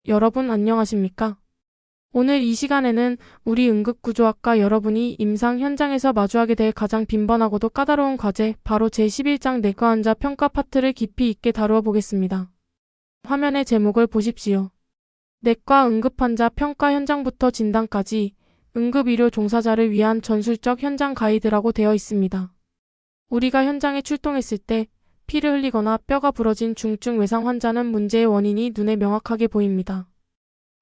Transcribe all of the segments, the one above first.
여러분 안녕하십니까? 오늘 이 시간에는 우리 응급구조학과 여러분이 임상 현장에서 마주하게 될 가장 빈번하고도 까다로운 과제, 바로 제11장 내과 환자 평가 파트를 깊이 있게 다루어 보겠습니다. 화면의 제목을 보십시오. 내과 응급환자 평가 현장부터 진단까지 응급의료 종사자를 위한 전술적 현장 가이드라고 되어 있습니다. 우리가 현장에 출동했을 때 피를 흘리거나 뼈가 부러진 중증 외상 환자는 문제의 원인이 눈에 명확하게 보입니다.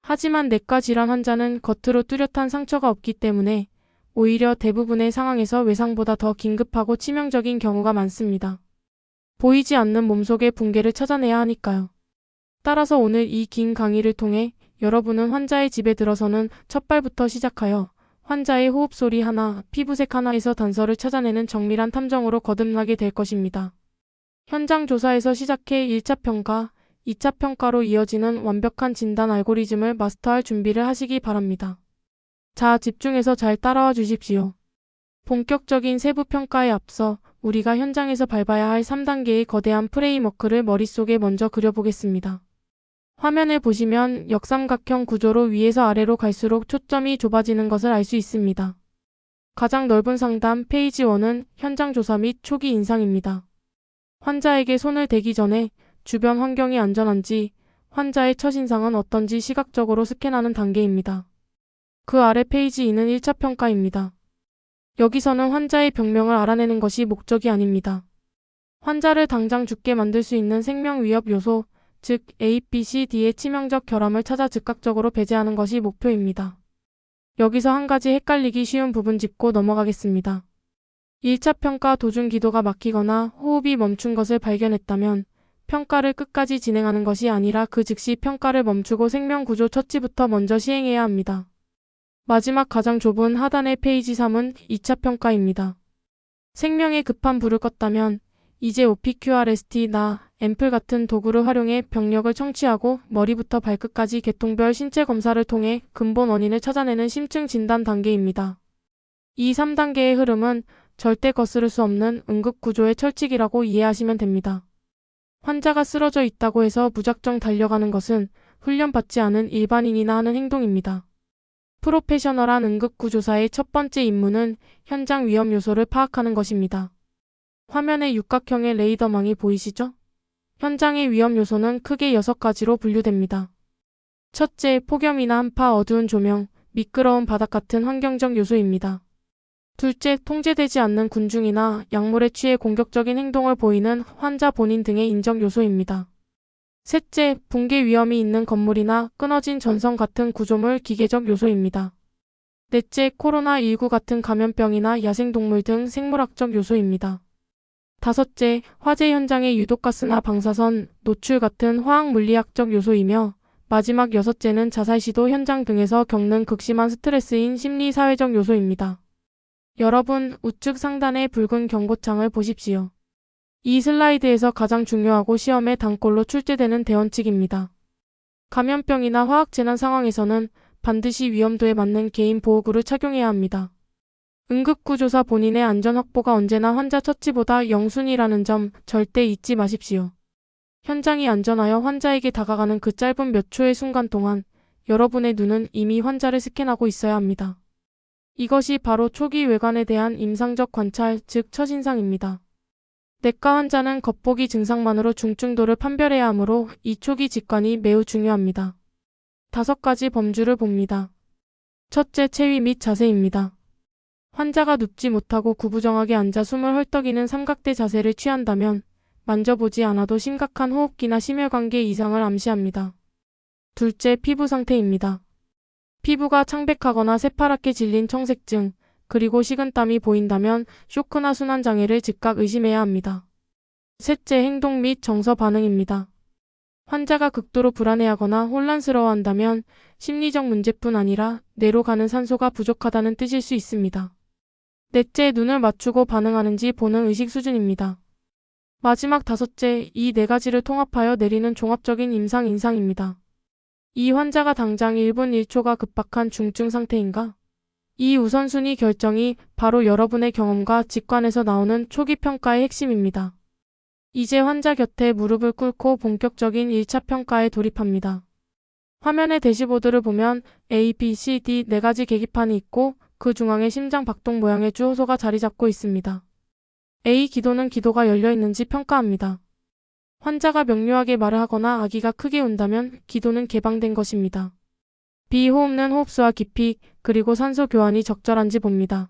하지만 내과 질환 환자는 겉으로 뚜렷한 상처가 없기 때문에 오히려 대부분의 상황에서 외상보다 더 긴급하고 치명적인 경우가 많습니다. 보이지 않는 몸속의 붕괴를 찾아내야 하니까요. 따라서 오늘 이 긴 강의를 통해 여러분은 환자의 집에 들어서는 첫 발부터 시작하여 환자의 호흡소리 하나, 피부색 하나에서 단서를 찾아내는 정밀한 탐정으로 거듭나게 될 것입니다. 현장 조사에서 시작해 1차 평가, 2차 평가로 이어지는 완벽한 진단 알고리즘을 마스터할 준비를 하시기 바랍니다. 자, 집중해서 잘 따라와 주십시오. 본격적인 세부 평가에 앞서 우리가 현장에서 밟아야 할 3단계의 거대한 프레임워크를 머릿속에 먼저 그려보겠습니다. 화면을 보시면 역삼각형 구조로 위에서 아래로 갈수록 초점이 좁아지는 것을 알 수 있습니다. 가장 넓은 상단 페이지 1은 현장 조사 및 초기 인상입니다. 환자에게 손을 대기 전에 주변 환경이 안전한지, 환자의 첫인상은 어떤지 시각적으로 스캔하는 단계입니다. 그 아래 페이지 2는 1차 평가입니다. 여기서는 환자의 병명을 알아내는 것이 목적이 아닙니다. 환자를 당장 죽게 만들 수 있는 생명 위협 요소, 즉 A, B, C, D의 치명적 결함을 찾아 즉각적으로 배제하는 것이 목표입니다. 여기서 한 가지 헷갈리기 쉬운 부분 짚고 넘어가겠습니다. 1차 평가 도중 기도가 막히거나 호흡이 멈춘 것을 발견했다면 평가를 끝까지 진행하는 것이 아니라 그 즉시 평가를 멈추고 생명구조 처치부터 먼저 시행해야 합니다. 마지막 가장 좁은 하단의 페이지 3은 2차 평가입니다. 생명에 급한 불을 껐다면 이제 OPQRST, 앰플 같은 도구를 활용해 병력을 청취하고 머리부터 발끝까지 계통별 신체 검사를 통해 근본 원인을 찾아내는 심층 진단 단계입니다. 이 3단계의 흐름은 절대 거스를 수 없는 응급구조의 철칙이라고 이해하시면 됩니다. 환자가 쓰러져 있다고 해서 무작정 달려가는 것은 훈련받지 않은 일반인이나 하는 행동입니다. 프로페셔널한 응급구조사의 첫 번째 임무는 현장 위험 요소를 파악하는 것입니다. 화면에 육각형의 레이더망이 보이시죠? 현장의 위험 요소는 크게 6가지로 분류됩니다. 첫째, 폭염이나 한파, 어두운 조명, 미끄러운 바닥 같은 환경적 요소입니다. 둘째, 통제되지 않는 군중이나 약물에 취해 공격적인 행동을 보이는 환자 본인 등의 인적 요소입니다. 셋째, 붕괴 위험이 있는 건물이나 끊어진 전선 같은 구조물 기계적 요소입니다. 넷째, 코로나19 같은 감염병이나 야생동물 등 생물학적 요소입니다. 다섯째, 화재 현장의 유독가스나 방사선, 노출 같은 화학물리학적 요소이며 마지막 여섯째는 자살 시도 현장 등에서 겪는 극심한 스트레스인 심리사회적 요소입니다. 여러분, 우측 상단의 붉은 경고창을 보십시오. 이 슬라이드에서 가장 중요하고 시험에 단골로 출제되는 대원칙입니다. 감염병이나 화학재난 상황에서는 반드시 위험도에 맞는 개인 보호구를 착용해야 합니다. 응급구조사 본인의 안전 확보가 언제나 환자 처치보다 영순위라는 점 절대 잊지 마십시오. 현장이 안전하여 환자에게 다가가는 그 짧은 몇 초의 순간 동안 여러분의 눈은 이미 환자를 스캔하고 있어야 합니다. 이것이 바로 초기 외관에 대한 임상적 관찰, 즉 첫인상입니다. 내과 환자는 겉보기 증상만으로 중증도를 판별해야 하므로 이 초기 직관이 매우 중요합니다. 5가지 범주를 봅니다. 첫째, 체위 및 자세입니다. 환자가 눕지 못하고 구부정하게 앉아 숨을 헐떡이는 삼각대 자세를 취한다면 만져보지 않아도 심각한 호흡기나 심혈관계 이상을 암시합니다. 둘째, 피부 상태입니다. 피부가 창백하거나 새파랗게 질린 청색증, 그리고 식은땀이 보인다면 쇼크나 순환장애를 즉각 의심해야 합니다. 셋째, 행동 및 정서 반응입니다. 환자가 극도로 불안해하거나 혼란스러워한다면 심리적 문제뿐 아니라 뇌로 가는 산소가 부족하다는 뜻일 수 있습니다. 넷째, 눈을 맞추고 반응하는지 보는 의식 수준입니다. 마지막 5째, 이 4가지를 통합하여 내리는 종합적인 임상인상입니다. 이 환자가 당장 1분 1초가 급박한 중증 상태인가? 이 우선순위 결정이 바로 여러분의 경험과 직관에서 나오는 초기 평가의 핵심입니다. 이제 환자 곁에 무릎을 꿇고 본격적인 1차 평가에 돌입합니다. 화면의 대시보드를 보면 A, B, C, D 4가지 계기판이 있고 그 중앙에 심장 박동 모양의 주호소가 자리 잡고 있습니다. A 기도는 기도가 열려 있는지 평가합니다. 환자가 명료하게 말을 하거나 아기가 크게 운다면 기도는 개방된 것입니다. B 호흡는 호흡수와 깊이 그리고 산소 교환이 적절한지 봅니다.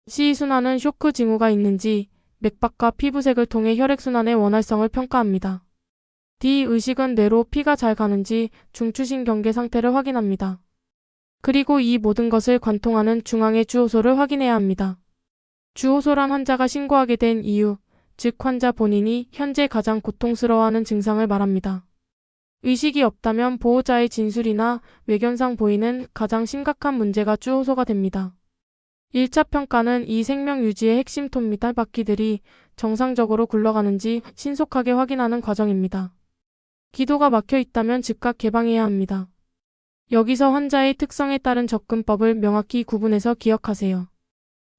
C 순환은 쇼크 징후가 있는지 맥박과 피부색을 통해 혈액순환의 원활성을 평가합니다. D 의식은 뇌로 피가 잘 가는지 중추신경계 상태를 확인합니다. 그리고 이 모든 것을 관통하는 중앙의 주호소를 확인해야 합니다. 주호소란 환자가 신고하게 된 이유, 즉 환자 본인이 현재 가장 고통스러워하는 증상을 말합니다. 의식이 없다면 보호자의 진술이나 외견상 보이는 가장 심각한 문제가 주호소가 됩니다. 1차 평가는 이 생명 유지의 핵심 톱니다. 바퀴들이 정상적으로 굴러가는지 신속하게 확인하는 과정입니다. 기도가 막혀 있다면 즉각 개방해야 합니다. 여기서 환자의 특성에 따른 접근법을 명확히 구분해서 기억하세요.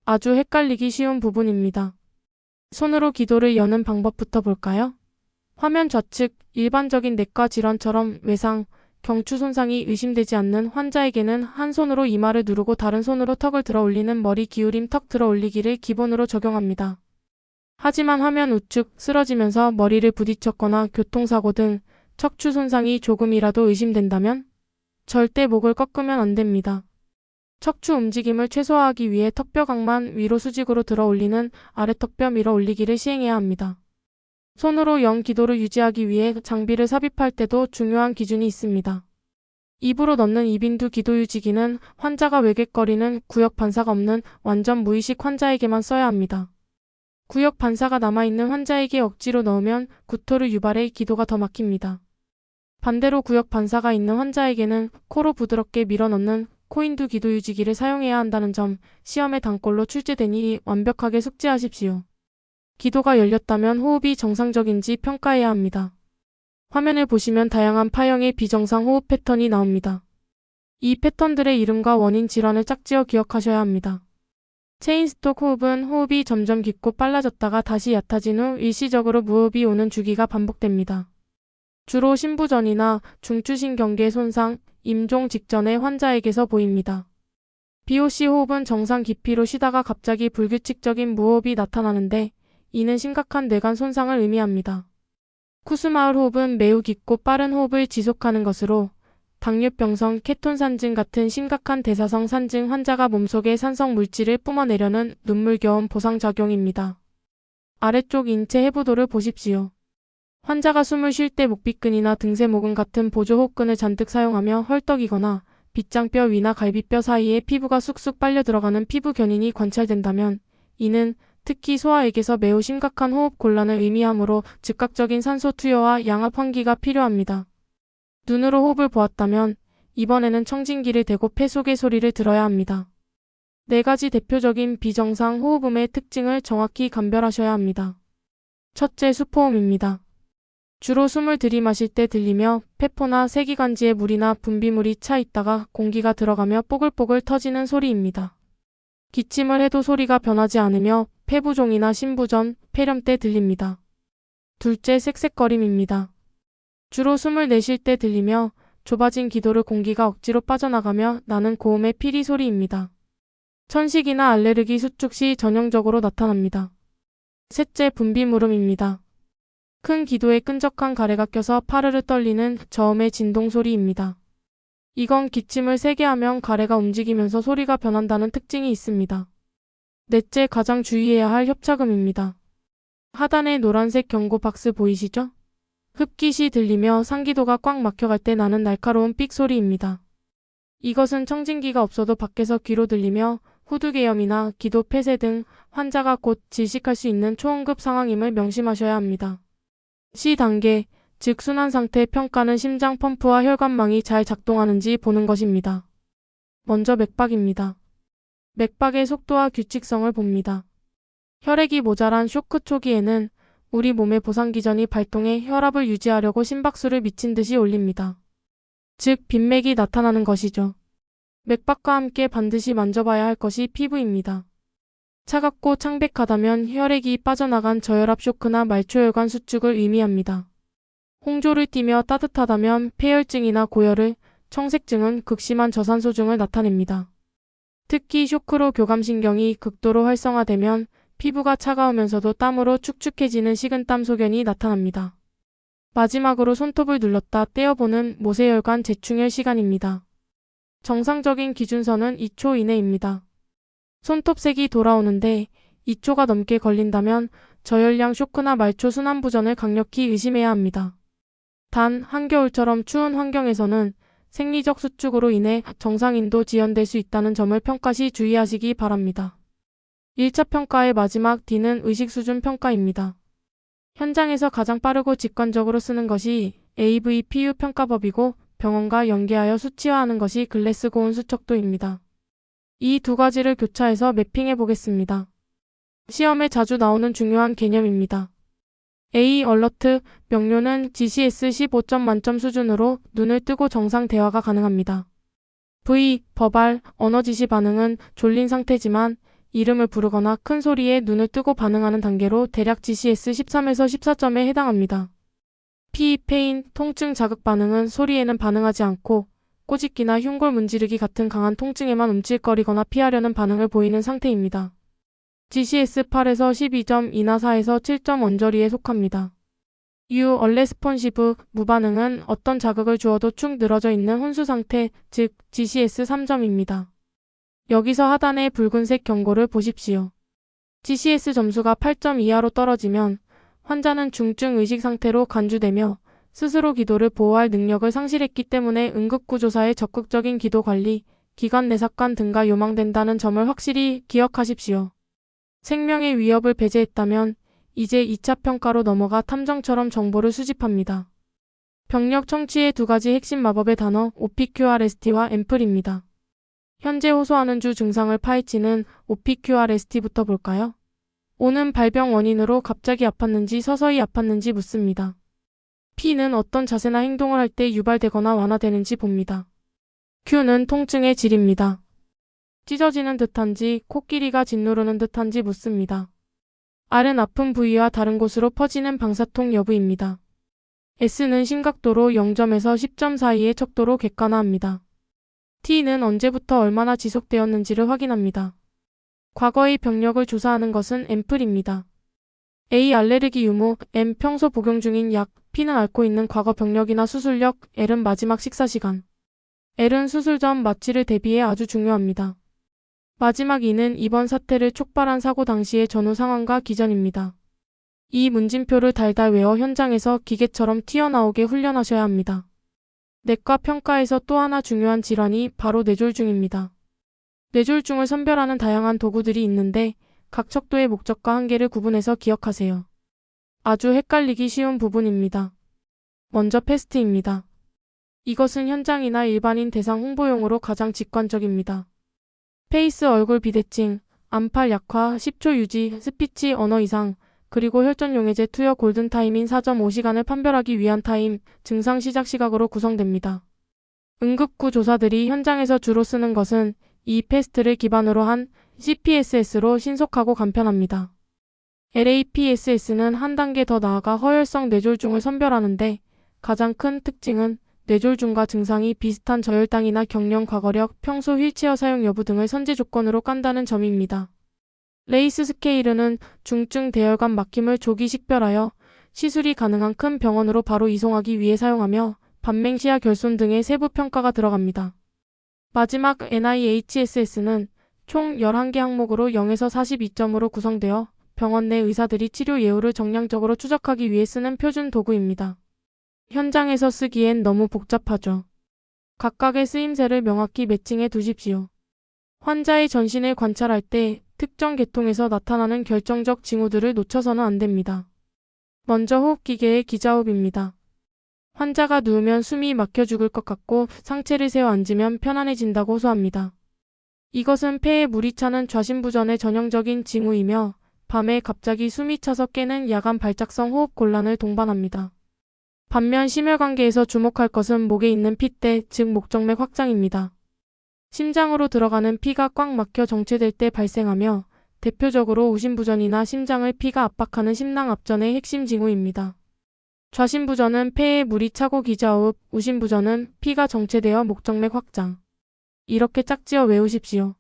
아주 헷갈리기 쉬운 부분입니다. 손으로 기도를 여는 방법부터 볼까요? 화면 좌측 일반적인 내과 질환처럼 외상, 경추 손상이 의심되지 않는 환자에게는 한 손으로 이마를 누르고 다른 손으로 턱을 들어 올리는 머리 기울임 턱 들어 올리기를 기본으로 적용합니다. 하지만 화면 우측 쓰러지면서 머리를 부딪혔거나 교통사고 등 척추 손상이 조금이라도 의심된다면 절대 목을 꺾으면 안 됩니다. 척추 움직임을 최소화하기 위해 턱뼈각만 위로 수직으로 들어 올리는 아래턱뼈 밀어 올리기를 시행해야 합니다. 손으로 영 기도를 유지하기 위해 장비를 삽입할 때도 중요한 기준이 있습니다. 입으로 넣는 입인두 기도 유지기는 환자가 외객거리는 구역 반사가 없는 완전 무의식 환자에게만 써야 합니다. 구역 반사가 남아있는 환자에게 억지로 넣으면 구토를 유발해 기도가 더 막힙니다. 반대로 구역 반사가 있는 환자에게는 코로 부드럽게 밀어넣는 코인두 기도 유지기를 사용해야 한다는 점 시험에 단골로 출제되니 완벽하게 숙지하십시오. 기도가 열렸다면 호흡이 정상적인지 평가해야 합니다. 화면을 보시면 다양한 파형의 비정상 호흡 패턴이 나옵니다. 이 패턴들의 이름과 원인 질환을 짝지어 기억하셔야 합니다. 체인스톡 호흡은 호흡이 점점 깊고 빨라졌다가 다시 얕아진 후 일시적으로 무호흡이 오는 주기가 반복됩니다. 주로 신부전이나 중추신경계 손상, 임종 직전의 환자에게서 보입니다. BOC 호흡은 정상 깊이로 쉬다가 갑자기 불규칙적인 무호흡이 나타나는데 이는 심각한 뇌관 손상을 의미합니다. 쿠스마을 호흡은 매우 깊고 빠른 호흡을 지속하는 것으로 당뇨병성 케톤산증 같은 심각한 대사성 산증 환자가 몸속의 산성 물질을 뿜어내려는 눈물겨운 보상작용입니다. 아래쪽 인체 해부도를 보십시오. 환자가 숨을 쉴 때 목비끈이나 등세모근 같은 보조호흡근을 잔뜩 사용하며 헐떡이거나 빗장뼈 위나 갈비뼈 사이에 피부가 쑥쑥 빨려 들어가는 피부 견인이 관찰된다면 이는 특히 소아에게서 매우 심각한 호흡 곤란을 의미하므로 즉각적인 산소 투여와 양압 환기가 필요합니다. 눈으로 호흡을 보았다면 이번에는 청진기를 대고 폐 속의 소리를 들어야 합니다. 4가지 대표적인 비정상 호흡음의 특징을 정확히 감별하셔야 합니다. 첫째, 수포음입니다. 주로 숨을 들이마실 때 들리며 폐포나 세기관지에 물이나 분비물이 차 있다가 공기가 들어가며 뽀글뽀글 터지는 소리입니다. 기침을 해도 소리가 변하지 않으며 폐부종이나 신부전, 폐렴 때 들립니다. 둘째, 쌕쌕거림입니다. 주로 숨을 내쉴 때 들리며 좁아진 기도를 공기가 억지로 빠져나가며 나는 고음의 피리 소리입니다. 천식이나 알레르기 수축 시 전형적으로 나타납니다. 셋째, 분비물음입니다. 큰 기도에 끈적한 가래가 껴서 파르르 떨리는 저음의 진동 소리입니다. 이건 기침을 세게 하면 가래가 움직이면서 소리가 변한다는 특징이 있습니다. 넷째, 가장 주의해야 할 협착음입니다. 하단의 노란색 경고 박스 보이시죠? 흡기 시 들리며 상기도가 꽉 막혀갈 때 나는 날카로운 삑 소리입니다. 이것은 청진기가 없어도 밖에서 귀로 들리며 후두계염이나 기도 폐쇄 등 환자가 곧 질식할 수 있는 초응급 상황임을 명심하셔야 합니다. C 단계, 즉 순환 상태 평가는 심장 펌프와 혈관망이 잘 작동하는지 보는 것입니다. 먼저 맥박입니다. 맥박의 속도와 규칙성을 봅니다. 혈액이 모자란 쇼크 초기에는 우리 몸의 보상기전이 발동해 혈압을 유지하려고 심박수를 미친 듯이 올립니다. 즉 빈맥이 나타나는 것이죠. 맥박과 함께 반드시 만져봐야 할 것이 피부입니다. 차갑고 창백하다면 혈액이 빠져나간 저혈압 쇼크나 말초혈관 수축을 의미합니다. 홍조를 띠며 따뜻하다면 폐혈증이나 고열을, 청색증은 극심한 저산소증을 나타냅니다. 특히 쇼크로 교감신경이 극도로 활성화되면 피부가 차가우면서도 땀으로 축축해지는 식은땀 소견이 나타납니다. 마지막으로 손톱을 눌렀다 떼어보는 모세혈관 재충혈 시간입니다. 정상적인 기준선은 2초 이내입니다. 손톱색이 돌아오는데 2초가 넘게 걸린다면 저혈량 쇼크나 말초 순환부전을 강력히 의심해야 합니다. 단, 한겨울처럼 추운 환경에서는 생리적 수축으로 인해 정상인도 지연될 수 있다는 점을 평가 시 주의하시기 바랍니다. 1차 평가의 마지막 D는 의식수준 평가입니다. 현장에서 가장 빠르고 직관적으로 쓰는 것이 AVPU 평가법이고 병원과 연계하여 수치화하는 것이 글래스고운 수척도입니다. 이 두 가지를 교차해서 매핑해 보겠습니다. 시험에 자주 나오는 중요한 개념입니다. A. 얼러트, 명료는 GCS 15점 만점 수준으로 눈을 뜨고 정상 대화가 가능합니다. V. 버발, 언어 지시 반응은 졸린 상태지만 이름을 부르거나 큰 소리에 눈을 뜨고 반응하는 단계로 대략 GCS 13에서 14점에 해당합니다. P. 페인, 통증 자극 반응은 소리에는 반응하지 않고 꼬집기나 흉골 문지르기 같은 강한 통증에만 움찔거리거나 피하려는 반응을 보이는 상태입니다. GCS 8에서 12점, 이나 4에서 7점 언저리에 속합니다. U. 얼레스폰시브, 무반응은 어떤 자극을 주어도 축 늘어져 있는 혼수 상태, 즉 GCS 3점입니다. 여기서 하단의 붉은색 경고를 보십시오. GCS 점수가 8점 이하로 떨어지면 환자는 중증 의식 상태로 간주되며 스스로 기도를 보호할 능력을 상실했기 때문에 응급구조사의 적극적인 기도 관리, 기관 내삭관 등과 요망된다는 점을 확실히 기억하십시오. 생명의 위협을 배제했다면 이제 2차 평가로 넘어가 탐정처럼 정보를 수집합니다. 병력 청취의 두 가지 핵심 마법의 단어 OPQRST와 앰플입니다. 현재 호소하는 주 증상을 파헤치는 OPQRST부터 볼까요? O는 발병 원인으로 갑자기 아팠는지 서서히 아팠는지 묻습니다. P는 어떤 자세나 행동을 할 때 유발되거나 완화되는지 봅니다. Q는 통증의 질입니다. 찢어지는 듯한지 코끼리가 짓누르는 듯한지 묻습니다. R은 아픈 부위와 다른 곳으로 퍼지는 방사통 여부입니다. S는 심각도로 0점에서 10점 사이의 척도로 객관화합니다. T는 언제부터 얼마나 지속되었는지를 확인합니다. 과거의 병력을 조사하는 것은 앰플입니다. A. 알레르기 유무, M. 평소 복용 중인 약, P는 앓고 있는 과거 병력이나 수술력, L은 마지막 식사 시간. L은 수술 전 마취를 대비해 아주 중요합니다. 마지막 E는 이번 사태를 촉발한 사고 당시의 전후 상황과 기전입니다. 이 문진표를 달달 외워 현장에서 기계처럼 튀어나오게 훈련하셔야 합니다. 내과 평가에서 또 하나 중요한 질환이 바로 뇌졸중입니다. 뇌졸중을 선별하는 다양한 도구들이 있는데 각 척도의 목적과 한계를 구분해서 기억하세요. 아주 헷갈리기 쉬운 부분입니다. 먼저 패스트입니다. 이것은 현장이나 일반인 대상 홍보용으로 가장 직관적입니다. 페이스 얼굴 비대칭, 안팔 약화, 10초 유지, 스피치 언어 이상, 그리고 혈전용해제 투여 골든타임인 4.5시간을 판별하기 위한 타임, 증상 시작 시각으로 구성됩니다. 응급구조사들이 현장에서 주로 쓰는 것은 이 패스트를 기반으로 한 CPSS로 신속하고 간편합니다. LAPSS는 한 단계 더 나아가 허혈성 뇌졸중을 선별하는데 가장 큰 특징은 뇌졸중과 증상이 비슷한 저혈당이나 경련 과거력, 평소 휠체어 사용 여부 등을 선제 조건으로 깐다는 점입니다. 레이스 스케일은 중증 대혈관 막힘을 조기 식별하여 시술이 가능한 큰 병원으로 바로 이송하기 위해 사용하며 반맹시야 결손 등의 세부 평가가 들어갑니다. 마지막 NIHSS는 총 11개 항목으로 0에서 42점으로 구성되어 병원 내 의사들이 치료 예후를 정량적으로 추적하기 위해 쓰는 표준 도구입니다. 현장에서 쓰기엔 너무 복잡하죠. 각각의 쓰임새를 명확히 매칭해 두십시오. 환자의 전신을 관찰할 때 특정 계통에서 나타나는 결정적 징후들을 놓쳐서는 안 됩니다. 먼저 호흡기계의 기자호흡입니다. 환자가 누우면 숨이 막혀 죽을 것 같고 상체를 세워 앉으면 편안해진다고 호소합니다. 이것은 폐에 물이 차는 좌심부전의 전형적인 징후이며 밤에 갑자기 숨이 차서 깨는 야간 발작성 호흡 곤란을 동반합니다. 반면 심혈관계에서 주목할 것은 목에 있는 핏대, 즉 목정맥 확장입니다. 심장으로 들어가는 피가 꽉 막혀 정체될 때 발생하며 대표적으로 우심부전이나 심장을 피가 압박하는 심낭압전의 핵심 징후입니다. 좌심부전은 폐에 물이 차고 기저호흡, 우심부전은 피가 정체되어 목정맥 확장. 이렇게 짝지어 외우십시오.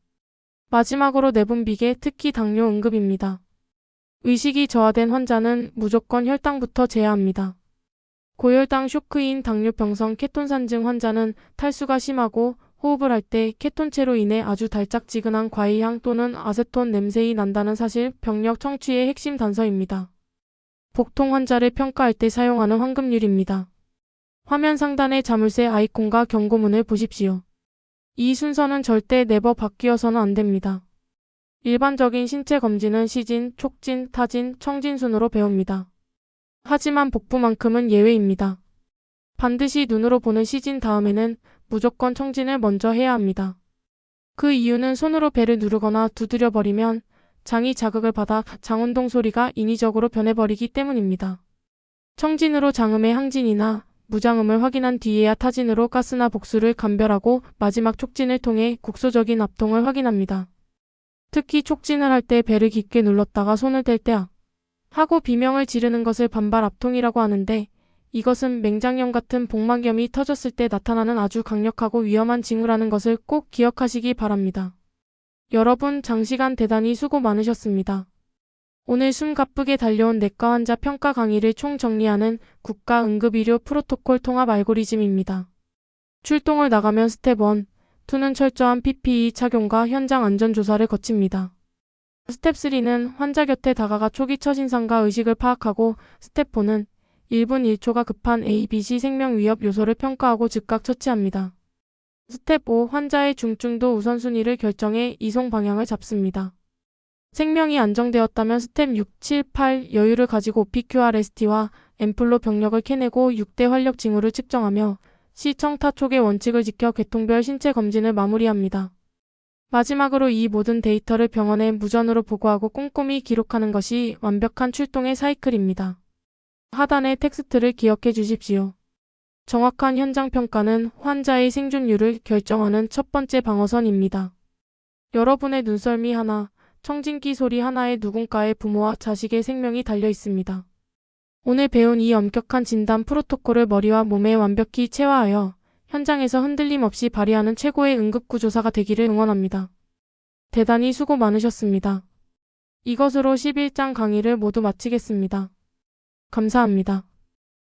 마지막으로 내분비계, 특히 당뇨 응급입니다. 의식이 저하된 환자는 무조건 혈당부터 제어합니다. 고혈당 쇼크인 당뇨병성 케톤산증 환자는 탈수가 심하고 호흡을 할 때 케톤체로 인해 아주 달짝지근한 과일향 또는 아세톤 냄새이 난다는 사실 병력 청취의 핵심 단서입니다. 복통 환자를 평가할 때 사용하는 황금률입니다. 화면 상단의 자물쇠 아이콘과 경고문을 보십시오. 이 순서는 절대 네버 바뀌어서는 안 됩니다. 일반적인 신체 검진은 시진, 촉진, 타진, 청진 순으로 배웁니다. 하지만 복부만큼은 예외입니다. 반드시 눈으로 보는 시진 다음에는 무조건 청진을 먼저 해야 합니다. 그 이유는 손으로 배를 누르거나 두드려버리면 장이 자극을 받아 장운동 소리가 인위적으로 변해버리기 때문입니다. 청진으로 장음의 항진이나 무장음을 확인한 뒤에야 타진으로 가스나 복수를 감별하고 마지막 촉진을 통해 국소적인 압통을 확인합니다. 특히 촉진을 할 때 배를 깊게 눌렀다가 손을 뗄 때 하고 비명을 지르는 것을 반발 압통이라고 하는데 이것은 맹장염 같은 복막염이 터졌을 때 나타나는 아주 강력하고 위험한 징후라는 것을 꼭 기억하시기 바랍니다. 여러분 장시간 대단히 수고 많으셨습니다. 오늘 숨 가쁘게 달려온 내과 환자 평가 강의를 총정리하는 국가응급의료 프로토콜 통합 알고리즘입니다. 출동을 나가면 스텝 1, 2는 철저한 PPE 착용과 현장 안전조사를 거칩니다. 스텝 3는 환자 곁에 다가가 초기 첫인상과 의식을 파악하고 스텝 4는 1분 1초가 급한 ABC 생명 위협 요소를 평가하고 즉각 처치합니다. 스텝 5 환자의 중증도 우선순위를 결정해 이송 방향을 잡습니다. 생명이 안정되었다면 스텝 6, 7, 8 여유를 가지고 OPQRST와 앰플로 병력을 캐내고 6대 활력 징후를 측정하며 시청타촉의 원칙을 지켜 계통별 신체 검진을 마무리합니다. 마지막으로 이 모든 데이터를 병원에 무전으로 보고하고 꼼꼼히 기록하는 것이 완벽한 출동의 사이클입니다. 하단의 텍스트를 기억해 주십시오. 정확한 현장 평가는 환자의 생존율을 결정하는 첫 번째 방어선입니다. 여러분의 눈썰미 하나, 청진기 소리 하나에 누군가의 부모와 자식의 생명이 달려 있습니다. 오늘 배운 이 엄격한 진단 프로토콜을 머리와 몸에 완벽히 체화하여 현장에서 흔들림 없이 발휘하는 최고의 응급구조사가 되기를 응원합니다. 대단히 수고 많으셨습니다. 이것으로 11장 강의를 모두 마치겠습니다. 감사합니다.